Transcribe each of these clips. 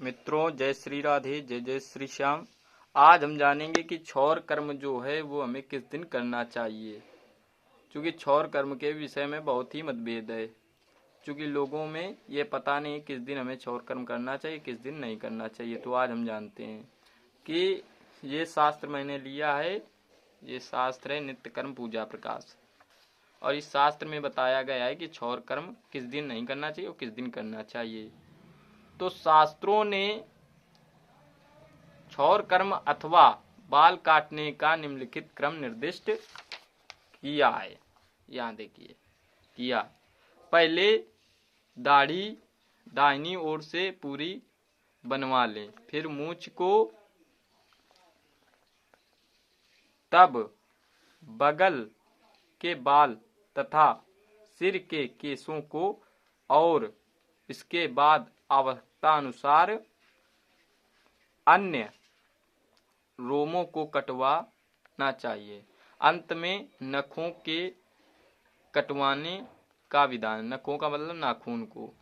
मित्रों, जय श्री राधे, जय जय श्री श्याम। आज हम जानेंगे कि क्षौर कर्म जो है वो हमें किस दिन करना चाहिए। क्योंकि क्षौर कर्म के विषय में बहुत ही मतभेद है। क्योंकि लोगों में ये पता नहीं किस दिन हमें क्षौर कर्म करना चाहिए, किस दिन नहीं करना चाहिए। तो आज हम जानते हैं कि ये शास्त्र मैंने लिया है। ये शास्त्र है नित्य कर्म पूजा प्रकाश, और इस शास्त्र में बताया गया है कि क्षौर कर्म किस दिन नहीं करना चाहिए और किस दिन करना चाहिए। तो शास्त्रों ने क्षौर कर्म अथवा बाल काटने का निम्नलिखित क्रम निर्दिष्ट किया है। यहाँ देखिए, किया। पहले दाढ़ी दाहिनी ओर से पूरी बनवा लें, फिर मूंछ को, तब बगल के बाल तथा सिर के केशों को, और इसके बाद आवश्यकतानुसार अन्य रोमों को कटवाना चाहिए। अंत में नखों के कटवाने का विधान। नखों का मतलब नाखून को।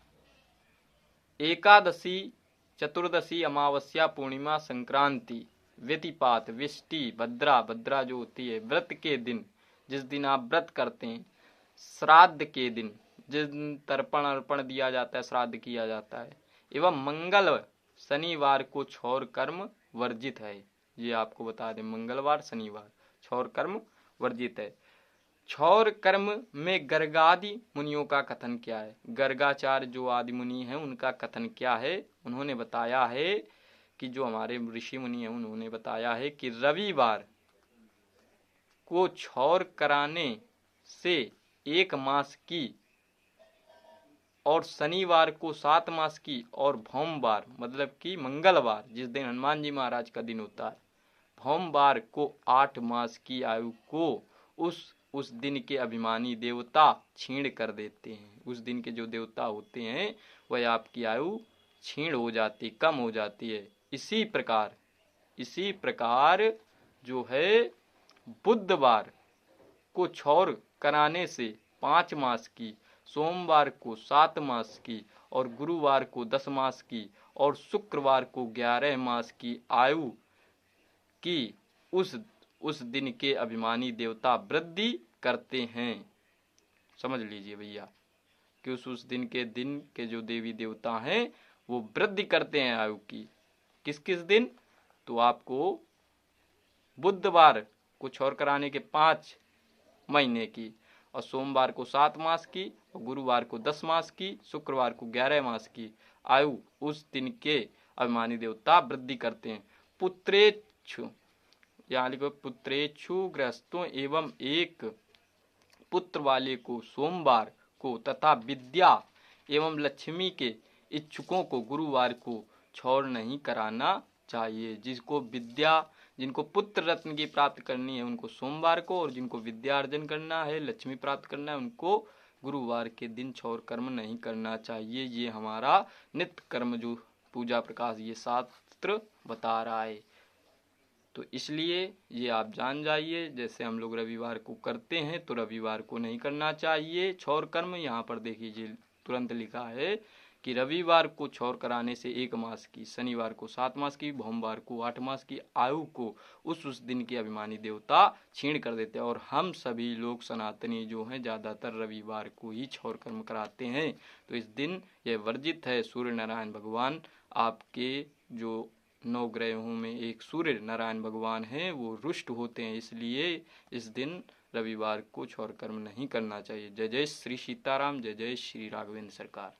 एकादशी, चतुर्दशी, अमावस्या, पूर्णिमा, संक्रांति, व्यतिपात, विष्टि, भद्रा, भद्रा जो होती है व्रत के दिन, जिस दिन आप व्रत करते हैं, श्राद्ध के दिन, जिस दिन तर्पण अर्पण दिया जाता है, श्राद्ध किया जाता है, एवं मंगल शनिवार को क्षौर कर्म वर्जित है। ये आपको बता दें, मंगलवार शनिवार क्षौर कर्म वर्जित है। क्षौर कर्म में गर्गादि मुनियों का कथन क्या है? गर्गाचार्य जो आदि मुनि हैं उनका कथन क्या है? उन्होंने बताया है कि जो हमारे ऋषि मुनि हैं उन्होंने बताया है कि रविवार को क्षौर कराने से 1 मास की, और शनिवार को 7 मास की, और भौमवार मतलब कि मंगलवार जिस दिन हनुमान जी महाराज का दिन होता है, भौमवार को 8 मास की आयु को उस दिन के अभिमानी देवता छीण कर देते हैं। उस दिन के जो देवता होते हैं वह आपकी आयु छीण हो जाती, कम हो जाती है। इसी प्रकार जो है बुधवार को क्षौर कराने से 5 मास की, सोमवार को 7 मास की, और गुरुवार को 10 मास की, और शुक्रवार को 11 मास की आयु की उस दिन के अभिमानी देवता वृद्धि करते हैं। समझ लीजिए भैया कि उस दिन के जो देवी देवता हैं वो वृद्धि करते हैं आयु की। किस किस दिन? तो आपको बुधवार को क्षौर कराने के 5 महीने की, और सोमवार को 7 मास की, और गुरुवार को 10 मास की, शुक्रवार को 11 मास की आयु उस दिन के अभिमानी देवता वृद्धि करते हैं। पुत्रेच्छु, यहाँ लिखो पुत्रेच्छु गृहस्थों एवं एक पुत्र वाले को सोमवार को, तथा विद्या एवं लक्ष्मी के इच्छुकों को गुरुवार को क्षौर नहीं कराना चाहिए। जिनको पुत्र रत्न की प्राप्त करनी है उनको सोमवार को, और जिनको विद्या अर्जन करना है, लक्ष्मी प्राप्त करना है, उनको गुरुवार के दिन क्षौर कर्म नहीं करना चाहिए। ये हमारा नित्य कर्म जो पूजा प्रकाश ये शास्त्र बता रहा है। तो इसलिए ये आप जान जाइए, जैसे हम लोग रविवार को करते हैं तो रविवार को नहीं करना चाहिए क्षौर कर्म। यहाँ पर देखिए तुरंत लिखा है कि रविवार को क्षौर कराने से 1 मास की, शनिवार को 7 मास की, भोमवार को 8 मास की आयु को उस दिन के अभिमानी देवता छीण कर देते हैं। और हम सभी लोग सनातनी जो हैं ज़्यादातर रविवार को ही क्षौर कर्म कराते हैं। तो इस दिन यह वर्जित है। सूर्य नारायण भगवान आपके जो 9 ग्रहों में एक सूर्य नारायण भगवान हैं वो रुष्ट होते हैं, इसलिए इस दिन रविवार को क्षौर कर्म नहीं करना चाहिए। जय जय श्री सीताराम, जय जय श्री राघवेंद्र सरकार।